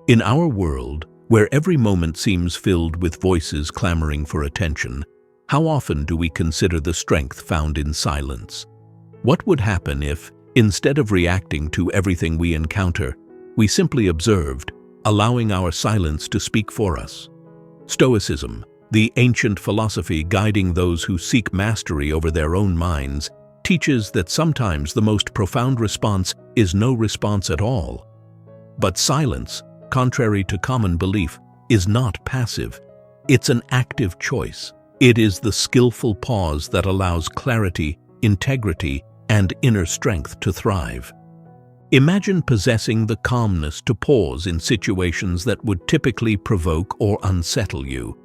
In our world, where every moment seems filled with voices clamoring for attention, how often do we consider the strength found in silence? What would happen if, instead of reacting to everything we encounter, we simply observed, allowing our silence to speak for us? Stoicism, the ancient philosophy guiding those who seek mastery over their own minds, teaches that sometimes the most profound response is no response at all. But silence, contrary to common belief, is not passive. It's an active choice. It is the skillful pause that allows clarity, integrity, and inner strength to thrive. Imagine possessing the calmness to pause in situations that would typically provoke or unsettle you.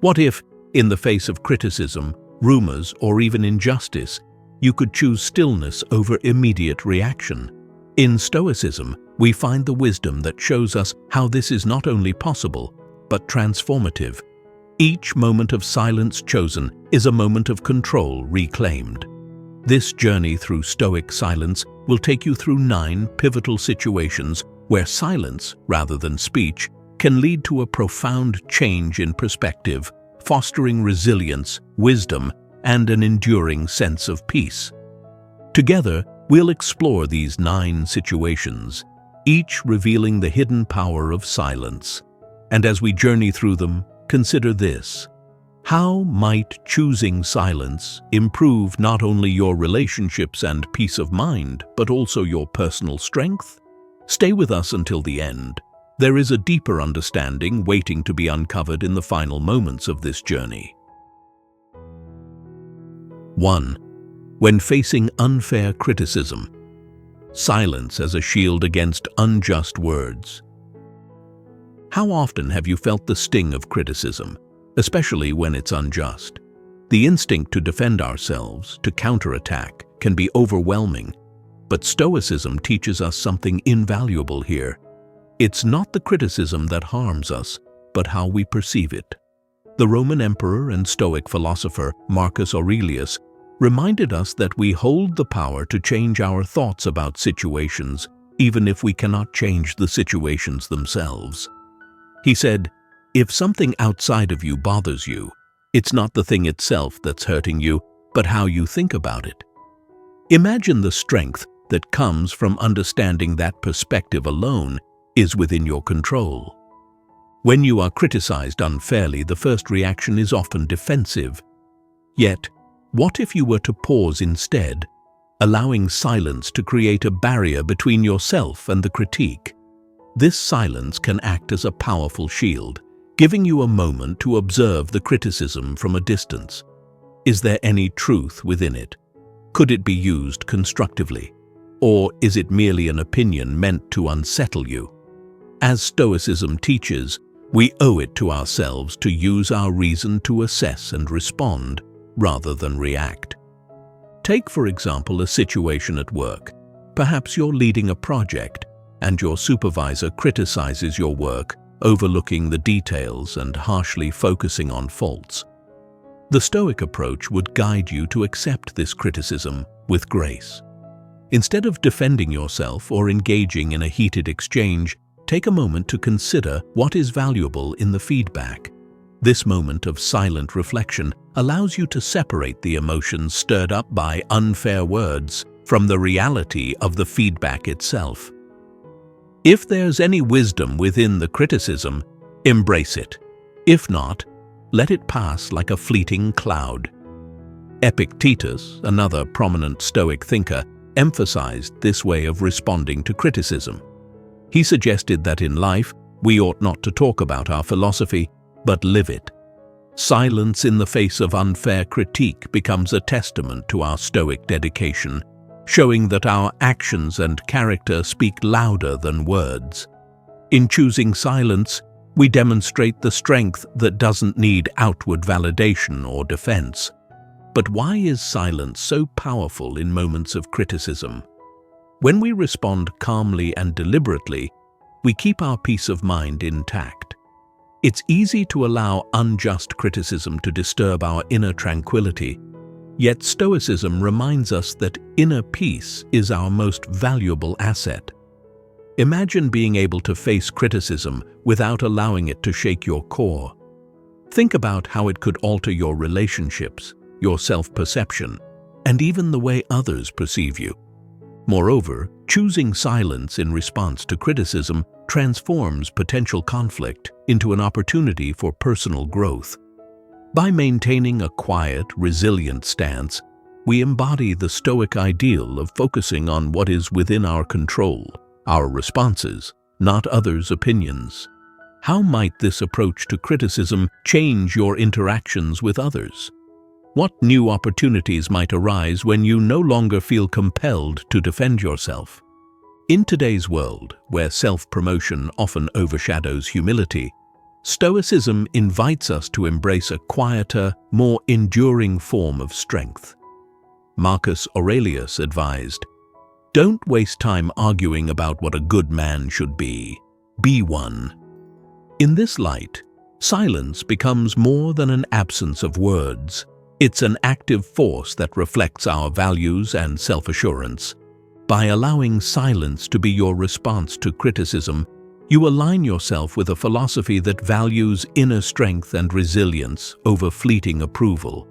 What if, in the face of criticism, rumors, or even injustice, you could choose stillness over immediate reaction? In Stoicism, we find the wisdom that shows us how this is not only possible, but transformative. Each moment of silence chosen is a moment of control reclaimed. This journey through Stoic silence will take you through 9 pivotal situations where silence, rather than speech, can lead to a profound change in perspective, fostering resilience, wisdom, and an enduring sense of peace. Together, we'll explore these 9 situations, each revealing the hidden power of silence. And as we journey through them, consider this: how might choosing silence improve not only your relationships and peace of mind, but also your personal strength? Stay with us until the end. There is a deeper understanding waiting to be uncovered in the final moments of this journey. 1. When facing unfair criticism, silence as a shield against unjust words. How often have you felt the sting of criticism, especially when it's unjust? The instinct to defend ourselves, to counterattack, can be overwhelming, but Stoicism teaches us something invaluable here. It's not the criticism that harms us, but how we perceive it. The Roman emperor and Stoic philosopher Marcus Aurelius reminded us that we hold the power to change our thoughts about situations, even if we cannot change the situations themselves. He said, "If something outside of you bothers you, it's not the thing itself that's hurting you, but how you think about it." Imagine the strength that comes from understanding that perspective alone is within your control. When you are criticized unfairly, the first reaction is often defensive. Yet, what if you were to pause instead, allowing silence to create a barrier between yourself and the critique? This silence can act as a powerful shield, giving you a moment to observe the criticism from a distance. Is there any truth within it? Could it be used constructively? Or is it merely an opinion meant to unsettle you? As Stoicism teaches, we owe it to ourselves to use our reason to assess and respond, rather than react. Take, for example, a situation at work. Perhaps you're leading a project, and your supervisor criticizes your work, overlooking the details and harshly focusing on faults. The Stoic approach would guide you to accept this criticism with grace. Instead of defending yourself or engaging in a heated exchange, take a moment to consider what is valuable in the feedback. This moment of silent reflection allows you to separate the emotions stirred up by unfair words from the reality of the feedback itself. If there's any wisdom within the criticism, embrace it. If not, let it pass like a fleeting cloud. Epictetus, another prominent Stoic thinker, emphasized this way of responding to criticism. He suggested that in life, we ought not to talk about our philosophy, but live it. Silence in the face of unfair critique becomes a testament to our Stoic dedication, showing that our actions and character speak louder than words. In choosing silence, we demonstrate the strength that doesn't need outward validation or defense. But why is silence so powerful in moments of criticism? When we respond calmly and deliberately, we keep our peace of mind intact. It's easy to allow unjust criticism to disturb our inner tranquility, yet Stoicism reminds us that inner peace is our most valuable asset. Imagine being able to face criticism without allowing it to shake your core. Think about how it could alter your relationships, your self-perception, and even the way others perceive you. Moreover, choosing silence in response to criticism transforms potential conflict into an opportunity for personal growth. By maintaining a quiet, resilient stance, we embody the Stoic ideal of focusing on what is within our control, our responses, not others' opinions. How might this approach to criticism change your interactions with others? What new opportunities might arise when you no longer feel compelled to defend yourself? In today's world, where self-promotion often overshadows humility, Stoicism invites us to embrace a quieter, more enduring form of strength. Marcus Aurelius advised, "Don't waste time arguing about what a good man should be. Be one." In this light, silence becomes more than an absence of words. It's an active force that reflects our values and self-assurance. By allowing silence to be your response to criticism, you align yourself with a philosophy that values inner strength and resilience over fleeting approval.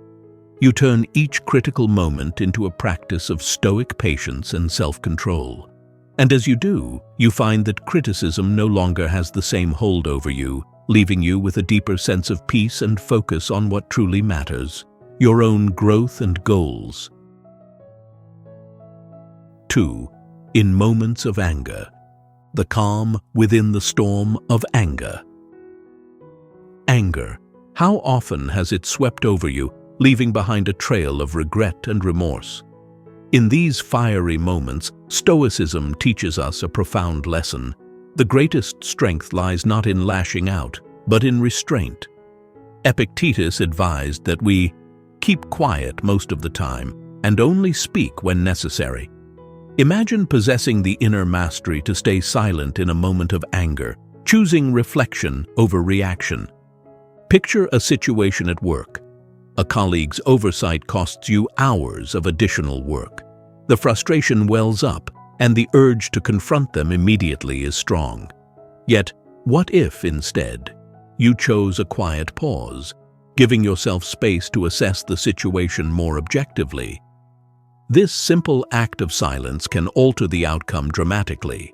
You turn each critical moment into a practice of stoic patience and self-control. And as you do, you find that criticism no longer has the same hold over you, leaving you with a deeper sense of peace and focus on what truly matters, your own growth and goals. 2. In moments of anger. The calm within the storm of anger. Anger. How often has it swept over you, leaving behind a trail of regret and remorse? In these fiery moments, Stoicism teaches us a profound lesson. The greatest strength lies not in lashing out, but in restraint. Epictetus advised that we keep quiet most of the time and only speak when necessary. Imagine possessing the inner mastery to stay silent in a moment of anger, choosing reflection over reaction. Picture a situation at work. A colleague's oversight costs you hours of additional work. The frustration wells up, and the urge to confront them immediately is strong. Yet, what if, instead, you chose a quiet pause, giving yourself space to assess the situation more objectively? This simple act of silence can alter the outcome dramatically.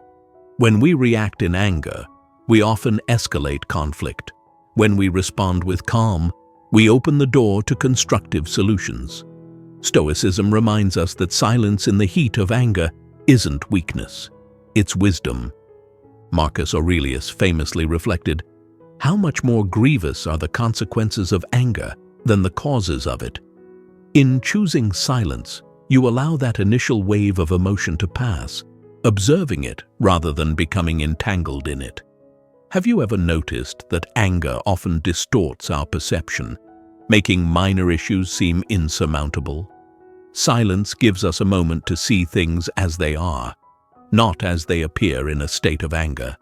When we react in anger, we often escalate conflict. When we respond with calm, we open the door to constructive solutions. Stoicism reminds us that silence in the heat of anger isn't weakness, it's wisdom. Marcus Aurelius famously reflected, "How much more grievous are the consequences of anger than the causes of it?" In choosing silence, you allow that initial wave of emotion to pass, observing it rather than becoming entangled in it. Have you ever noticed that anger often distorts our perception, making minor issues seem insurmountable? Silence gives us a moment to see things as they are, not as they appear in a state of anger.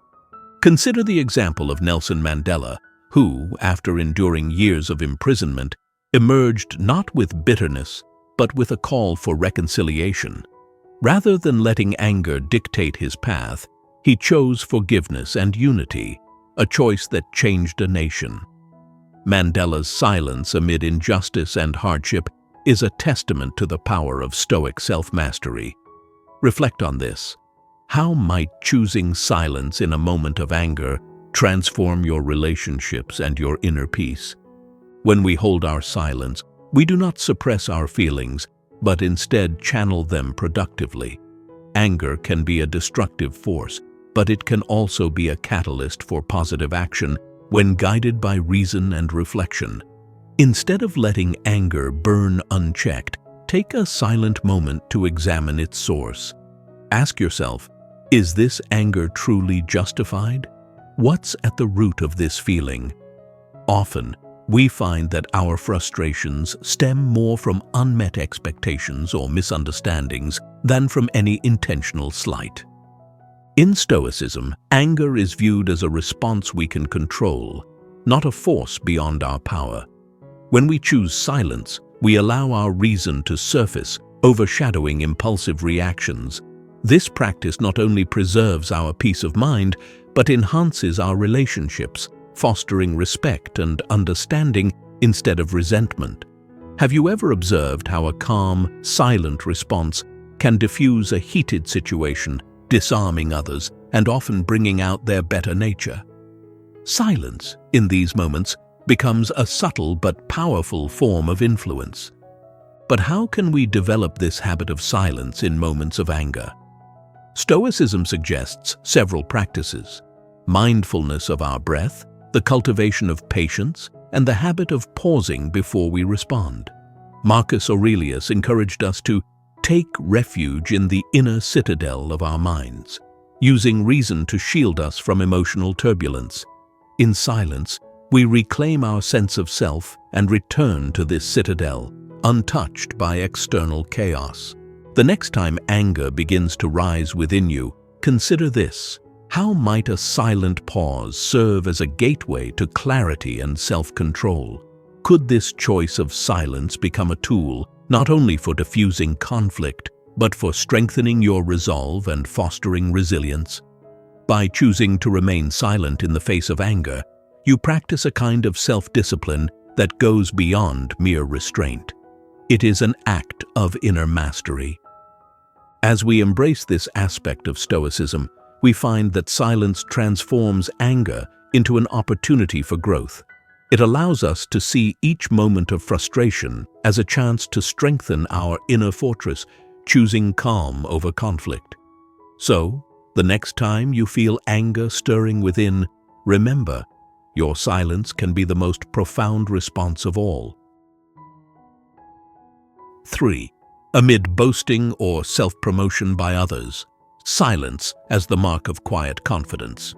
Consider the example of Nelson Mandela, who, after enduring years of imprisonment, emerged not with bitterness, but with a call for reconciliation. Rather than letting anger dictate his path, he chose forgiveness and unity, a choice that changed a nation. Mandela's silence amid injustice and hardship is a testament to the power of Stoic self-mastery. Reflect on this. How might choosing silence in a moment of anger transform your relationships and your inner peace? When we hold our silence, we do not suppress our feelings, but instead channel them productively. Anger can be a destructive force, but it can also be a catalyst for positive action when guided by reason and reflection. Instead of letting anger burn unchecked, take a silent moment to examine its source. Ask yourself, is this anger truly justified? What's at the root of this feeling? Often, we find that our frustrations stem more from unmet expectations or misunderstandings than from any intentional slight. In Stoicism, anger is viewed as a response we can control, not a force beyond our power. When we choose silence, we allow our reason to surface, overshadowing impulsive reactions. This practice not only preserves our peace of mind, but enhances our relationships, fostering respect and understanding instead of resentment. Have you ever observed how a calm, silent response can diffuse a heated situation, disarming others and often bringing out their better nature? Silence, in these moments, becomes a subtle but powerful form of influence. But how can we develop this habit of silence in moments of anger? Stoicism suggests several practices: mindfulness of our breath, the cultivation of patience, and the habit of pausing before we respond. Marcus Aurelius encouraged us to take refuge in the inner citadel of our minds, using reason to shield us from emotional turbulence. In silence, we reclaim our sense of self and return to this citadel, untouched by external chaos. The next time anger begins to rise within you, consider this: how might a silent pause serve as a gateway to clarity and self-control? Could this choice of silence become a tool not only for diffusing conflict, but for strengthening your resolve and fostering resilience? By choosing to remain silent in the face of anger, you practice a kind of self-discipline that goes beyond mere restraint. It is an act of inner mastery. As we embrace this aspect of Stoicism, we find that silence transforms anger into an opportunity for growth. It allows us to see each moment of frustration as a chance to strengthen our inner fortress, choosing calm over conflict. So, the next time you feel anger stirring within, remember, your silence can be the most profound response of all. 3. Amid boasting or self-promotion by others, silence as the mark of quiet confidence.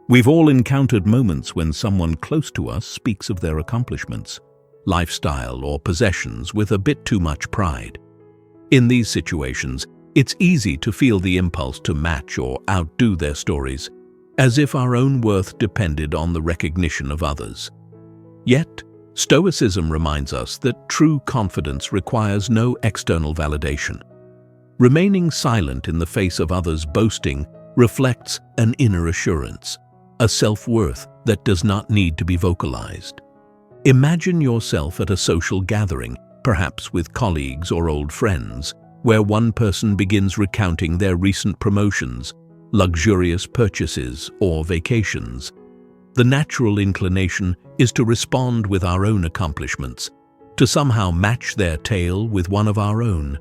We've all encountered moments when someone close to us speaks of their accomplishments, lifestyle, or possessions with a bit too much pride. In these situations, it's easy to feel the impulse to match or outdo their stories, as if our own worth depended on the recognition of others. Yet, Stoicism reminds us that true confidence requires no external validation. Remaining silent in the face of others' boasting reflects an inner assurance, a self-worth that does not need to be vocalized. Imagine yourself at a social gathering, perhaps with colleagues or old friends, where one person begins recounting their recent promotions, luxurious purchases, or vacations. The natural inclination is to respond with our own accomplishments, to somehow match their tale with one of our own.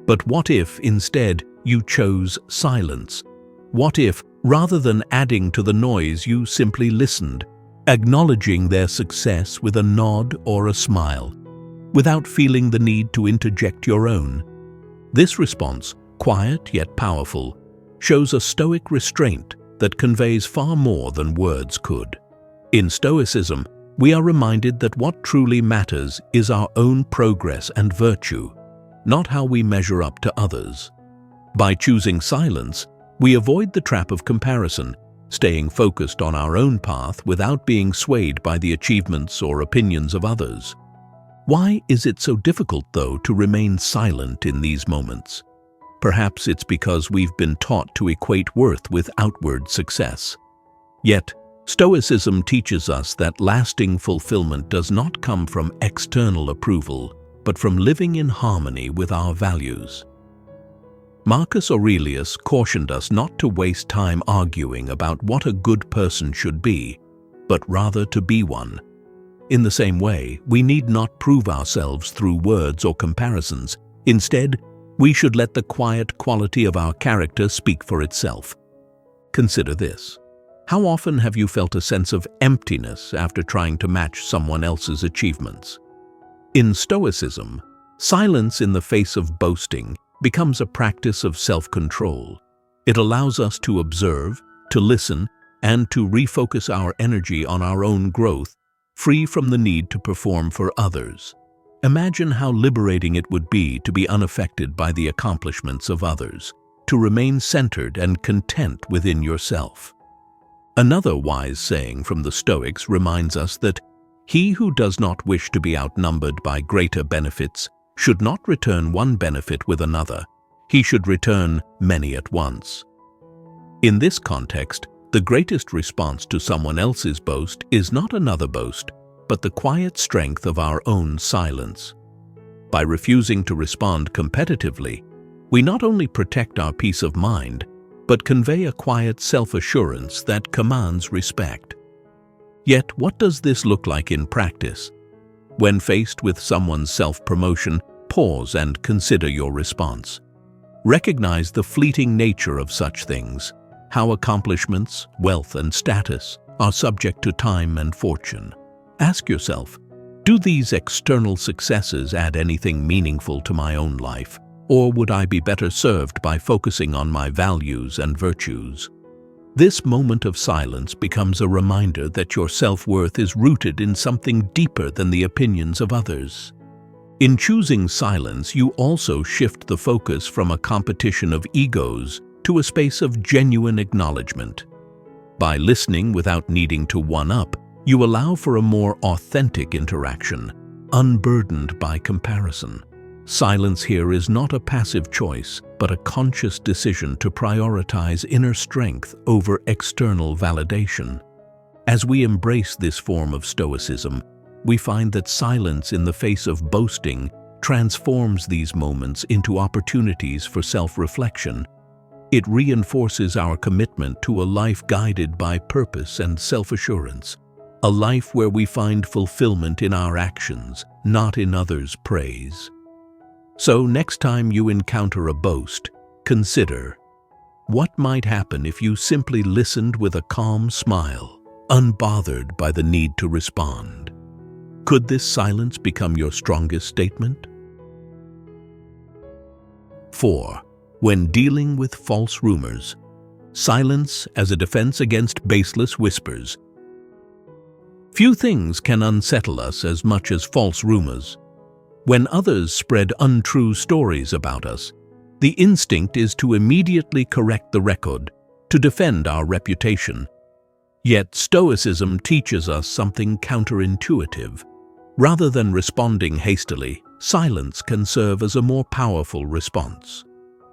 But what if, instead, you chose silence? What if, rather than adding to the noise, you simply listened, acknowledging their success with a nod or a smile, without feeling the need to interject your own? This response, quiet yet powerful, shows a Stoic restraint that conveys far more than words could. In Stoicism, we are reminded that what truly matters is our own progress and virtue, not how we measure up to others. By choosing silence, we avoid the trap of comparison, staying focused on our own path without being swayed by the achievements or opinions of others. Why is it so difficult, though, to remain silent in these moments? Perhaps it's because we've been taught to equate worth with outward success. Yet, Stoicism teaches us that lasting fulfillment does not come from external approval, but from living in harmony with our values. Marcus Aurelius cautioned us not to waste time arguing about what a good person should be, but rather to be one. In the same way, we need not prove ourselves through words or comparisons. Instead, we should let the quiet quality of our character speak for itself. Consider this. How often have you felt a sense of emptiness after trying to match someone else's achievements? In Stoicism, silence in the face of boasting becomes a practice of self-control. It allows us to observe, to listen, and to refocus our energy on our own growth, free from the need to perform for others. Imagine how liberating it would be to be unaffected by the accomplishments of others, to remain centered and content within yourself. Another wise saying from the Stoics reminds us that he who does not wish to be outnumbered by greater benefits should not return one benefit with another. he should return many at once. In this context, the greatest response to someone else's boast is not another boast, but the quiet strength of our own silence. By refusing to respond competitively, we not only protect our peace of mind, but convey a quiet self-assurance that commands respect. Yet, what does this look like in practice? When faced with someone's self-promotion, pause and consider your response. Recognize the fleeting nature of such things, how accomplishments, wealth, and status are subject to time and fortune. Ask yourself, do these external successes add anything meaningful to my own life, or would I be better served by focusing on my values and virtues? This moment of silence becomes a reminder that your self-worth is rooted in something deeper than the opinions of others. In choosing silence, you also shift the focus from a competition of egos to a space of genuine acknowledgement. By listening without needing to one-up, you allow for a more authentic interaction, unburdened by comparison. Silence here is not a passive choice, but a conscious decision to prioritize inner strength over external validation. As we embrace this form of Stoicism, we find that silence in the face of boasting transforms these moments into opportunities for self-reflection. It reinforces our commitment to a life guided by purpose and self-assurance, a life where we find fulfillment in our actions, not in others' praise. So next time you encounter a boast, consider, what might happen if you simply listened with a calm smile, unbothered by the need to respond? Could this silence become your strongest statement? 4. When dealing with false rumors, silence as a defense against baseless whispers. Few things can unsettle us as much as false rumors. When others spread untrue stories about us, the instinct is to immediately correct the record, to defend our reputation. Yet Stoicism teaches us something counterintuitive. Rather than responding hastily, silence can serve as a more powerful response.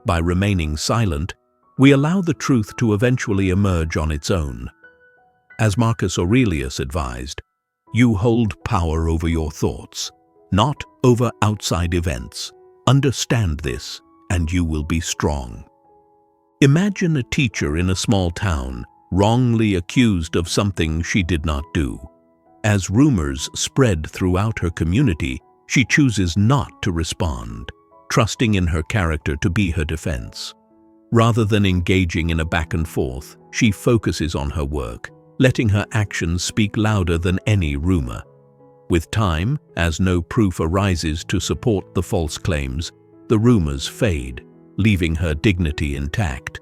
By remaining silent, we allow the truth to eventually emerge on its own. As Marcus Aurelius advised, you hold power over your thoughts, not over outside events. Understand this, and you will be strong. Imagine a teacher in a small town, wrongly accused of something she did not do. As rumors spread throughout her community, she chooses not to respond, trusting in her character to be her defense. Rather than engaging in a back and forth, she focuses on her work, letting her actions speak louder than any rumor. With time, as no proof arises to support the false claims, the rumors fade, leaving her dignity intact.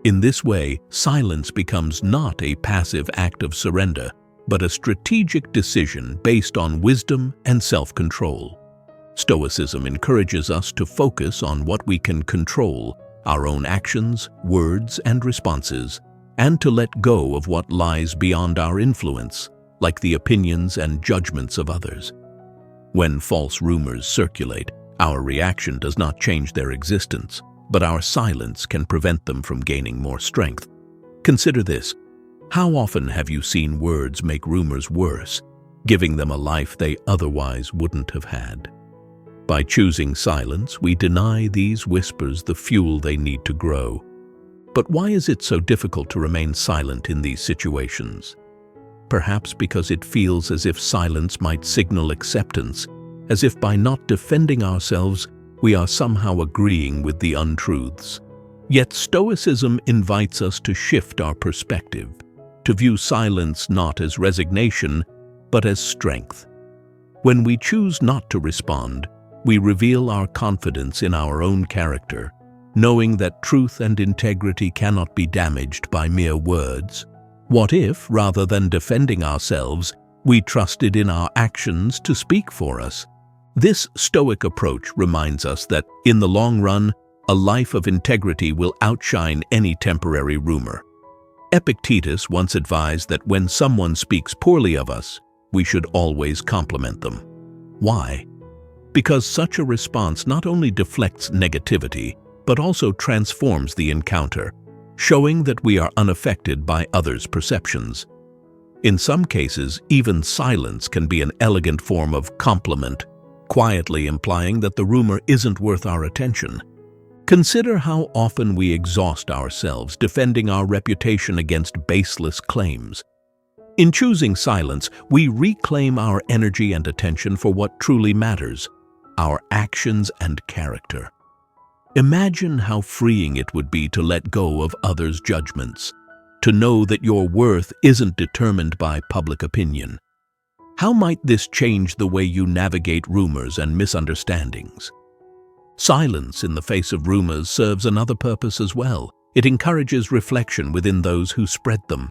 In this way, silence becomes not a passive act of surrender, but a strategic decision based on wisdom and self-control. Stoicism encourages us to focus on what we can control, our own actions, words, and responses, and to let go of what lies beyond our influence, like the opinions and judgments of others. When false rumors circulate, our reaction does not change their existence, but our silence can prevent them from gaining more strength. Consider this. How often have you seen words make rumors worse, giving them a life they otherwise wouldn't have had? By choosing silence, we deny these whispers the fuel they need to grow. But why is it so difficult to remain silent in these situations? Perhaps because it feels as if silence might signal acceptance, as if by not defending ourselves, we are somehow agreeing with the untruths. Yet Stoicism invites us to shift our perspective, to view silence not as resignation, but as strength. When we choose not to respond, we reveal our confidence in our own character, knowing that truth and integrity cannot be damaged by mere words. What if, rather than defending ourselves, we trusted in our actions to speak for us? This Stoic approach reminds us that, in the long run, a life of integrity will outshine any temporary rumor. Epictetus once advised that when someone speaks poorly of us, we should always compliment them. Why? Because such a response not only deflects negativity, but also transforms the encounter, showing that we are unaffected by others' perceptions. In some cases, even silence can be an elegant form of compliment, quietly implying that the rumor isn't worth our attention. Consider how often we exhaust ourselves defending our reputation against baseless claims. In choosing silence, we reclaim our energy and attention for what truly matters, our actions and character. Imagine how freeing it would be to let go of others' judgments, to know that your worth isn't determined by public opinion. How might this change the way you navigate rumors and misunderstandings? Silence in the face of rumors serves another purpose as well. It encourages reflection within those who spread them.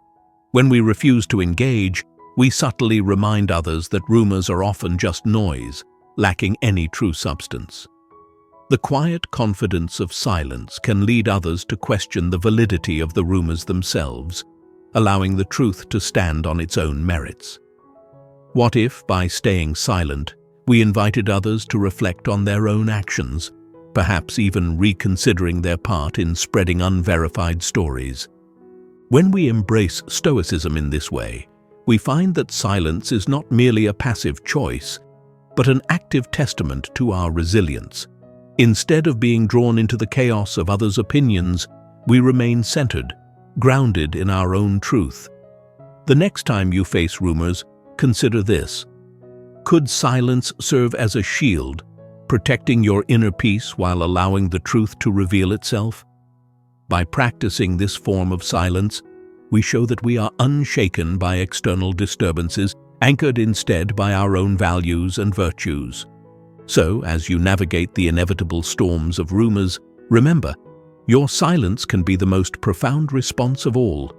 When we refuse to engage, we subtly remind others that rumors are often just noise, lacking any true substance. The quiet confidence of silence can lead others to question the validity of the rumors themselves, allowing the truth to stand on its own merits. What if, by staying silent, we invited others to reflect on their own actions, perhaps even reconsidering their part in spreading unverified stories? When we embrace Stoicism in this way, we find that silence is not merely a passive choice, but an active testament to our resilience. Instead of being drawn into the chaos of others' opinions, we remain centered, grounded in our own truth. The next time you face rumors, consider this. Could silence serve as a shield, protecting your inner peace while allowing the truth to reveal itself? By practicing this form of silence, we show that we are unshaken by external disturbances, anchored instead by our own values and virtues. So, as you navigate the inevitable storms of rumors, remember, your silence can be the most profound response of all.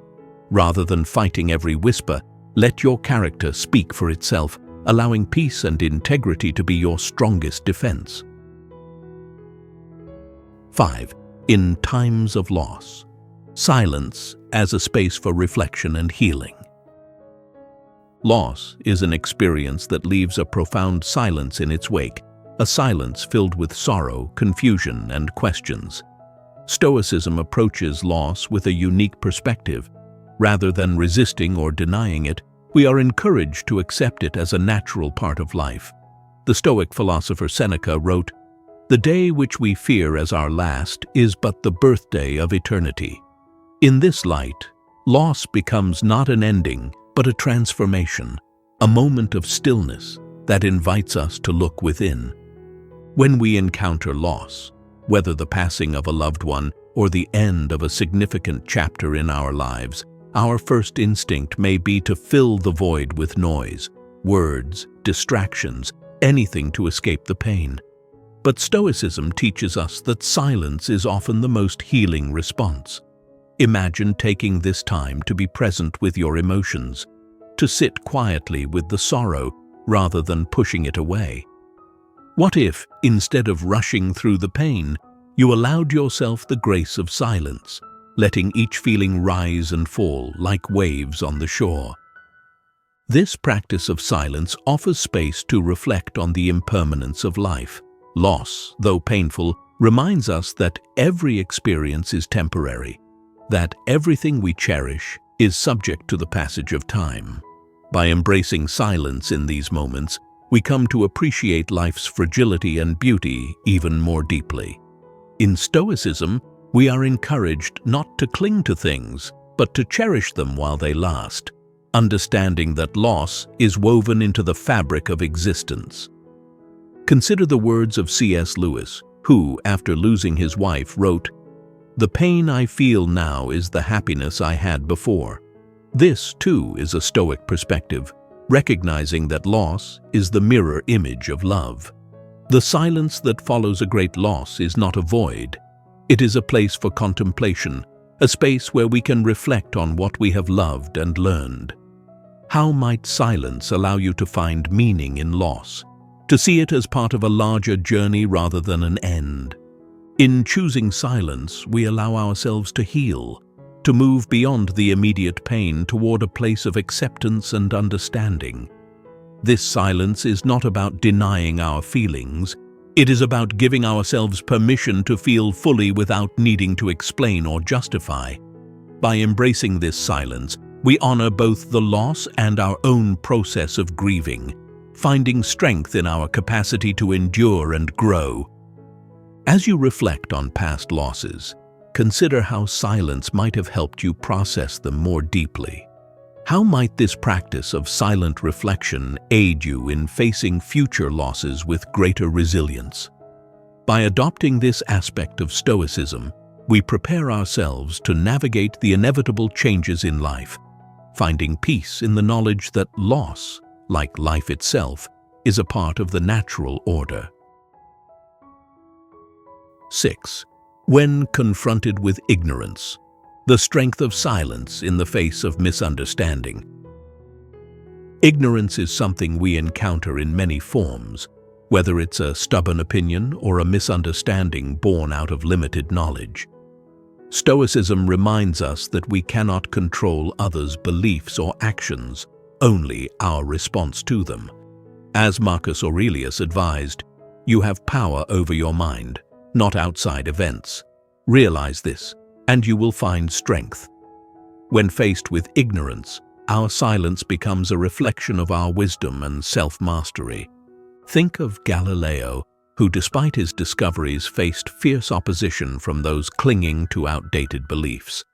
Rather than fighting every whisper, let your character speak for itself, allowing peace and integrity to be your strongest defense. 5. In times of loss, silence as a space for reflection and healing. Loss is an experience that leaves a profound silence in its wake, a silence filled with sorrow, confusion, and questions. Stoicism approaches loss with a unique perspective. Rather than resisting or denying it, we are encouraged to accept it as a natural part of life. The Stoic philosopher Seneca wrote, "The day which we fear as our last is but the birthday of eternity." In this light, loss becomes not an ending, but a transformation, a moment of stillness that invites us to look within. When we encounter loss, whether the passing of a loved one or the end of a significant chapter in our lives, our first instinct may be to fill the void with noise, words, distractions, anything to escape the pain. But Stoicism teaches us that silence is often the most healing response. Imagine taking this time to be present with your emotions, to sit quietly with the sorrow rather than pushing it away. What if, instead of rushing through the pain, you allowed yourself the grace of silence, letting each feeling rise and fall like waves on the shore? This practice of silence offers space to reflect on the impermanence of life. Loss, though painful, reminds us that every experience is temporary, that everything we cherish is subject to the passage of time. By embracing silence in these moments, we come to appreciate life's fragility and beauty even more deeply. In Stoicism, we are encouraged not to cling to things, but to cherish them while they last, understanding that loss is woven into the fabric of existence. Consider the words of C.S. Lewis, who, after losing his wife, wrote, "The pain I feel now is the happiness I had before." This, too, is a Stoic perspective, recognizing that loss is the mirror image of love. The silence that follows a great loss is not a void. It is a place for contemplation, a space where we can reflect on what we have loved and learned. How might silence allow you to find meaning in loss, to see it as part of a larger journey rather than an end? In choosing silence, we allow ourselves to heal, to move beyond the immediate pain toward a place of acceptance and understanding. This silence is not about denying our feelings, It is about giving ourselves permission to feel fully without needing to explain or justify. By embracing this silence, we honor both the loss and our own process of grieving, finding strength in our capacity to endure and grow. As you reflect on past losses, consider how silence might have helped you process them more deeply. How might this practice of silent reflection aid you in facing future losses with greater resilience? By adopting this aspect of Stoicism, we prepare ourselves to navigate the inevitable changes in life, finding peace in the knowledge that loss, like life itself, is a part of the natural order. 6. When confronted with ignorance, the strength of silence in the face of misunderstanding. Ignorance is something we encounter in many forms, whether it's a stubborn opinion or a misunderstanding born out of limited knowledge. Stoicism reminds us that we cannot control others' beliefs or actions, only our response to them. As Marcus Aurelius advised, you have power over your mind, not outside events. Realize this, and you will find strength. When faced with ignorance, our silence becomes a reflection of our wisdom and self-mastery. Think of Galileo, who despite his discoveries faced fierce opposition from those clinging to outdated beliefs.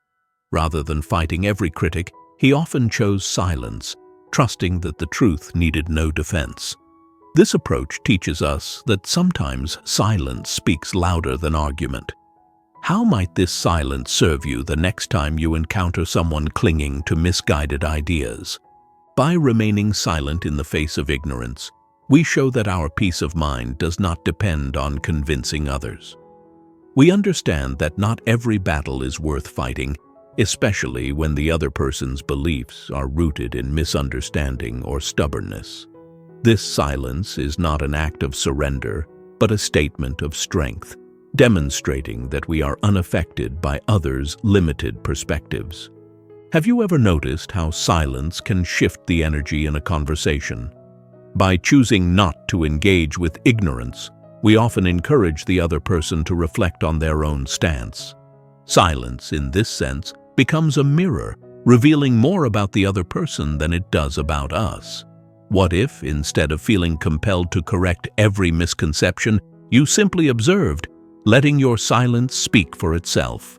Rather than fighting every critic, he often chose silence, trusting that the truth needed no defense. This approach teaches us that sometimes silence speaks louder than argument. How might this silence serve you the next time you encounter someone clinging to misguided ideas? By remaining silent in the face of ignorance, we show that our peace of mind does not depend on convincing others. We understand that not every battle is worth fighting, especially when the other person's beliefs are rooted in misunderstanding or stubbornness. This silence is not an act of surrender, but a statement of strength, demonstrating that we are unaffected by others' limited perspectives. Have you ever noticed how silence can shift the energy in a conversation? By choosing not to engage with ignorance, we often encourage the other person to reflect on their own stance. Silence, in this sense, becomes a mirror, revealing more about the other person than it does about us. What if, instead of feeling compelled to correct every misconception, you simply observed, letting your silence speak for itself?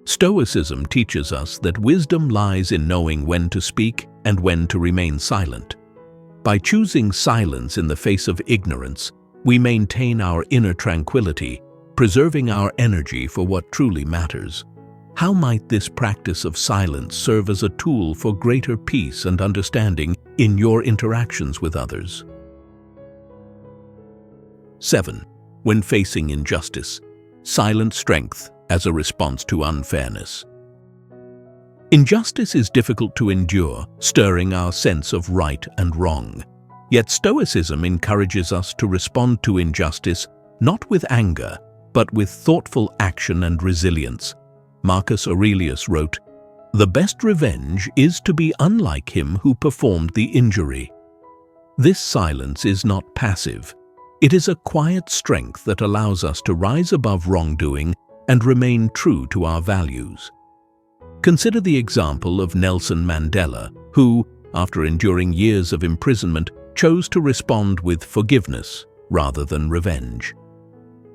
Stoicism teaches us that wisdom lies in knowing when to speak and when to remain silent. By choosing silence in the face of ignorance, we maintain our inner tranquility, preserving our energy for what truly matters. How might this practice of silence serve as a tool for greater peace and understanding in your interactions with others? 7. When facing injustice, silent strength as a response to unfairness. Injustice is difficult to endure, stirring our sense of right and wrong. Yet Stoicism encourages us to respond to injustice not with anger, but with thoughtful action and resilience. Marcus Aurelius wrote, "The best revenge is to be unlike him who performed the injury." This silence is not passive. It is a quiet strength that allows us to rise above wrongdoing and remain true to our values. Consider the example of Nelson Mandela, who, after enduring years of imprisonment, chose to respond with forgiveness rather than revenge.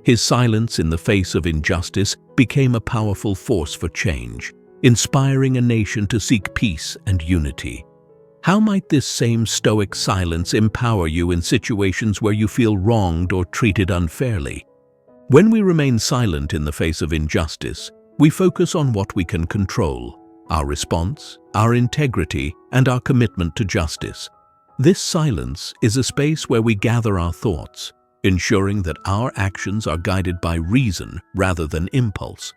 His silence in the face of injustice became a powerful force for change, inspiring a nation to seek peace and unity. How might this same Stoic silence empower you in situations where you feel wronged or treated unfairly? When we remain silent in the face of injustice, we focus on what we can control: our response, our integrity, and our commitment to justice. This silence is a space where we gather our thoughts, ensuring that our actions are guided by reason rather than impulse.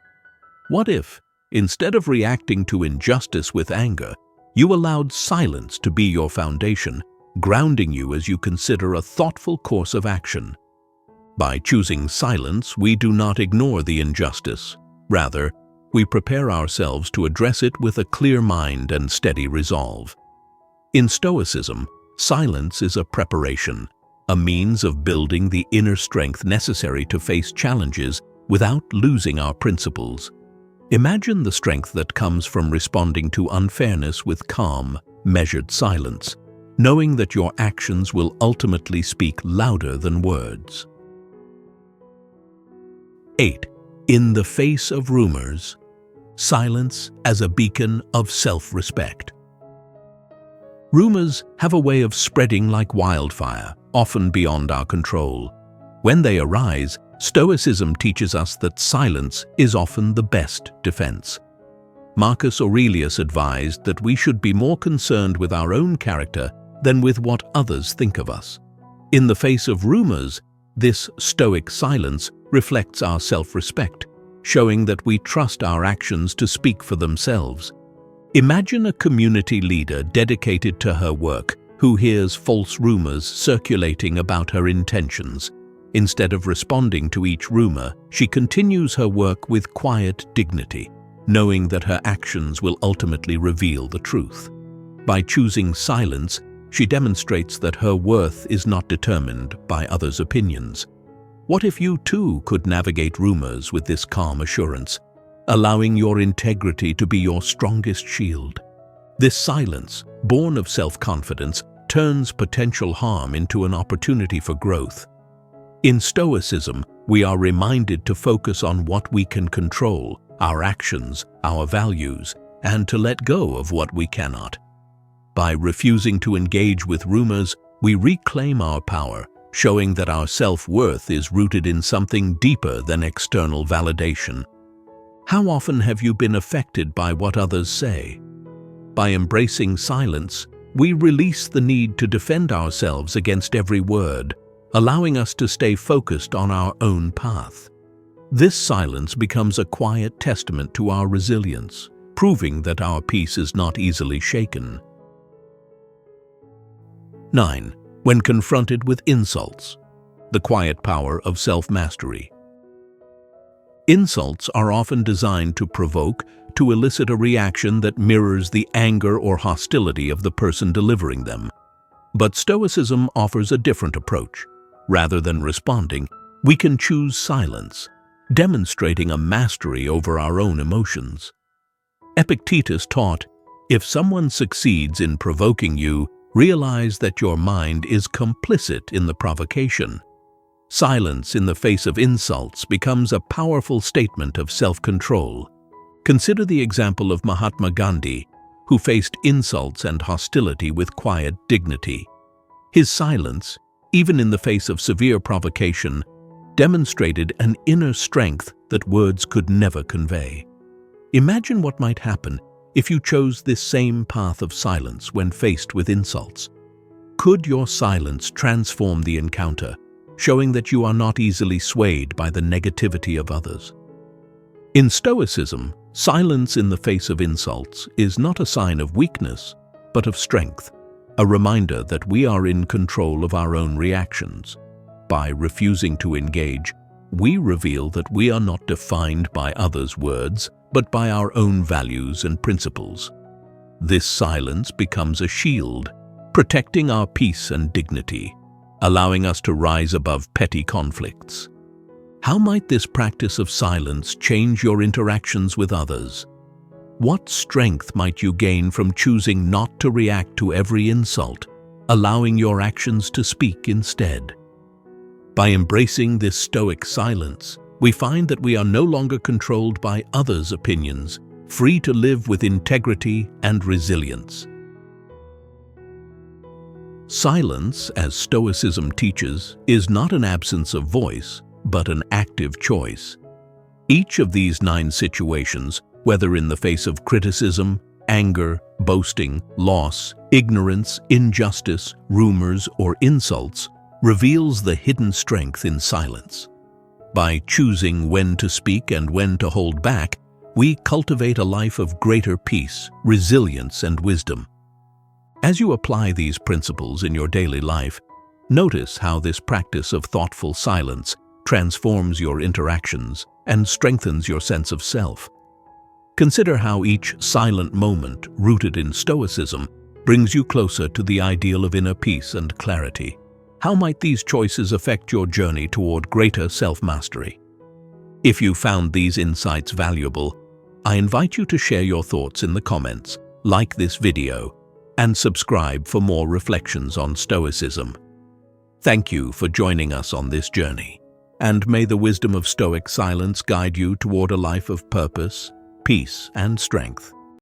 What if, instead of reacting to injustice with anger, you allowed silence to be your foundation, grounding you as you consider a thoughtful course of action? By choosing silence, we do not ignore the injustice. Rather, we prepare ourselves to address it with a clear mind and steady resolve. In Stoicism, silence is a preparation, a means of building the inner strength necessary to face challenges without losing our principles. Imagine the strength that comes from responding to unfairness with calm, measured silence, knowing that your actions will ultimately speak louder than words. 8. In the face of rumors, silence as a beacon of self-respect. Rumors have a way of spreading like wildfire, often beyond our control. When they arise, Stoicism teaches us that silence is often the best defense. Marcus Aurelius advised that we should be more concerned with our own character than with what others think of us. In the face of rumors, this Stoic silence reflects our self-respect, showing that we trust our actions to speak for themselves. Imagine a community leader dedicated to her work who hears false rumors circulating about her intentions. Instead of responding to each rumor, she continues her work with quiet dignity, knowing that her actions will ultimately reveal the truth. By choosing silence, she demonstrates that her worth is not determined by others' opinions. What if you too could navigate rumors with this calm assurance, allowing your integrity to be your strongest shield? This silence, born of self-confidence, turns potential harm into an opportunity for growth. In Stoicism, we are reminded to focus on what we can control, our actions, our values, and to let go of what we cannot. By refusing to engage with rumors, we reclaim our power, showing that our self-worth is rooted in something deeper than external validation. How often have you been affected by what others say? By embracing silence, we release the need to defend ourselves against every word, allowing us to stay focused on our own path. This silence becomes a quiet testament to our resilience, proving that our peace is not easily shaken. 9. When confronted with insults, the quiet power of self-mastery. Insults are often designed to provoke, to elicit a reaction that mirrors the anger or hostility of the person delivering them. But Stoicism offers a different approach. Rather than responding, we can choose silence, demonstrating a mastery over our own emotions. Epictetus taught, if someone succeeds in provoking you, realize that your mind is complicit in the provocation. Silence in the face of insults becomes a powerful statement of self-control. Consider the example of Mahatma Gandhi, who faced insults and hostility with quiet dignity. His silence, even in the face of severe provocation, demonstrated an inner strength that words could never convey. Imagine what might happen if you chose this same path of silence when faced with insults. Could your silence transform the encounter, showing that you are not easily swayed by the negativity of others? In Stoicism, silence in the face of insults is not a sign of weakness, but of strength, a reminder that we are in control of our own reactions. By refusing to engage, we reveal that we are not defined by others' words, but by our own values and principles. This silence becomes a shield, protecting our peace and dignity, allowing us to rise above petty conflicts. How might this practice of silence change your interactions with others? What strength might you gain from choosing not to react to every insult, allowing your actions to speak instead? By embracing this Stoic silence, we find that we are no longer controlled by others' opinions, free to live with integrity and resilience. Silence, as Stoicism teaches, is not an absence of voice, but an active choice. Each of these 9 situations, whether in the face of criticism, anger, boasting, loss, ignorance, injustice, rumors, or insults, reveals the hidden strength in silence. By choosing when to speak and when to hold back, we cultivate a life of greater peace, resilience, and wisdom. As you apply these principles in your daily life, notice how this practice of thoughtful silence transforms your interactions and strengthens your sense of self. Consider how each silent moment, rooted in Stoicism, brings you closer to the ideal of inner peace and clarity. How might these choices affect your journey toward greater self-mastery? If you found these insights valuable, I invite you to share your thoughts in the comments, like this video, and subscribe for more reflections on Stoicism. Thank you for joining us on this journey, and may the wisdom of Stoic silence guide you toward a life of purpose, peace, and strength.